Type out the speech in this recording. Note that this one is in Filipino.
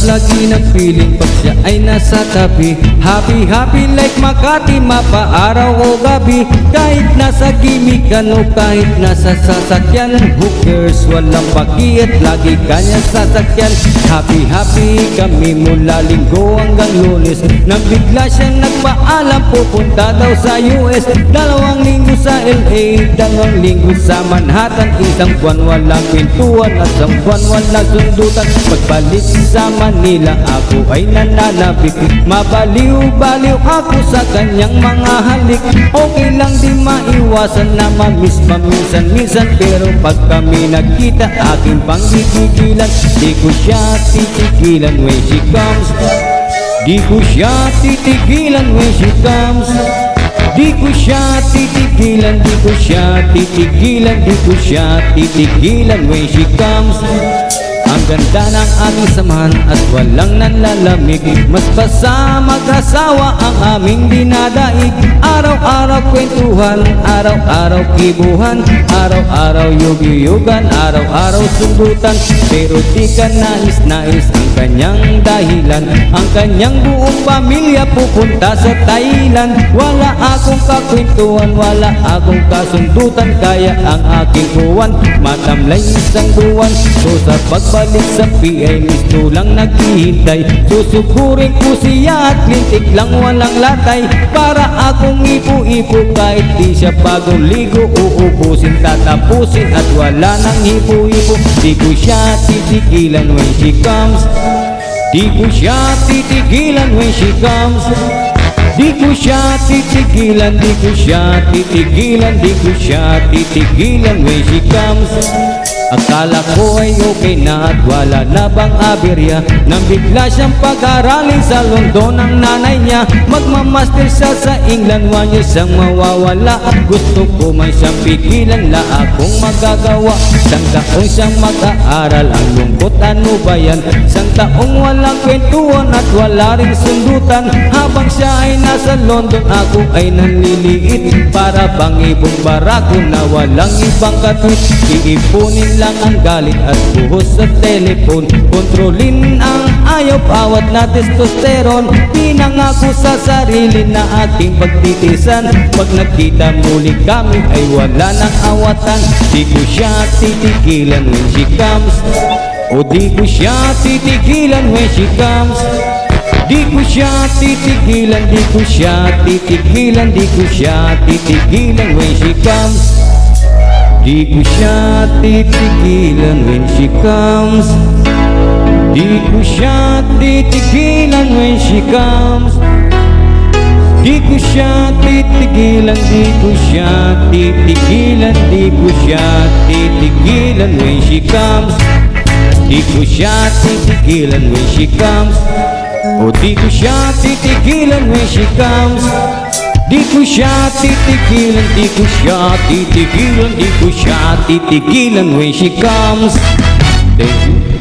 Lagi ng feeling pag siya ay nasa tabi. Happy, happy like Makati, mapaaraw o gabi. Kahit nasa gimikan o kahit nasa sasakyan, who cares, walang pakiat, lagi kanya sasakyan. Happy, happy kami mula Linggo hanggang Lunes. Nang bigla siyang nagpaalam, pupunta daw sa US. 2 linggo sa LA, 2 linggo sa Manhattan. Isang buwan walang pintuan at 1 buwan walang sundutan. Pagbalik sa Manila, ako ay nananabik. Mabaliw-baliw ako sa kanyang mga halik. Okay lang di maiwasan na mamiss paminsan-minsan, pero pag kami nagkita, aking pang titigilan. Di ko siya titigilan when she comes. Di ko siya titigilan when she comes. Di ko siya titigilan, di ko siya titigilan, di ko siya titigilan when she comes. Ang ganda ng aming samahan at walang nanlalamig. Mas basa mag-asawa ang aming dinadaig. Araw-araw kwentuhan, araw-araw kibuhan, araw-araw yug-yugan, araw-araw sundutan. Pero di ka nais-nais ang kanyang dahilan. Ang kanyang buong pamilya pupunta sa Thailand. Wala akong kakwentuhan, wala akong kasundutan. Kaya ang aking buwan matamlay isang buwan. So sa pagbalik sa PA, gusto lang naghihintay. Susugurin ko siya at lintik lang walang latay. Para akong ipo-ipo kahit di siya bagong ligo. Uubusin, tatapusin at wala nang hipo-hipo. Di ko siya titigilan when she comes. Di ko siya titigilan when she comes. Di ko siya titigilan, di ko siya titigilan, di ko siya titigilan when she comes. Akala ko ay okay na at wala na bang aberya, nang bigla siyang pag-aralin sa London ng nanay niya. Magmamaster siya sa England, 1 year siyang mawawala. Gusto ko man siyang pigilan, la akong magagawa. 1 taon siyang mag-aaral, ang lungkot ano ba yan? 1 taong walang kwentuhan at wala ring sundutan. Habang siya ay nasa London, ako ay nanliliit. Para bang ibong barako na walang ibang katwit. Iipunin lang ang galit at buhos sa telepon. Kontrolin ang ayaw, bawat na testosteron. Pinangako sa sarili na aking pagtitisan. Pag nagkita muli kami ay wala nang awatan. Di ko siya titigilan when she comes. O di ko siya titigilan when she comes. Di ko siya titigilan, di ko siya titigilan, di ko siya titigilan when she comes. Di ko siya titigilan when she comes. Di ko siya titigilan when she comes. Di ko siya titigilan, di ko siya titigilan, di ko siya titigilan when she comes. Di ko siya titigilan when she comes. O di ko siya titigilan when she comes. Di ko siya titigilan, di ko siya titigilan, di ko siya titigilan when she comes. Thank you.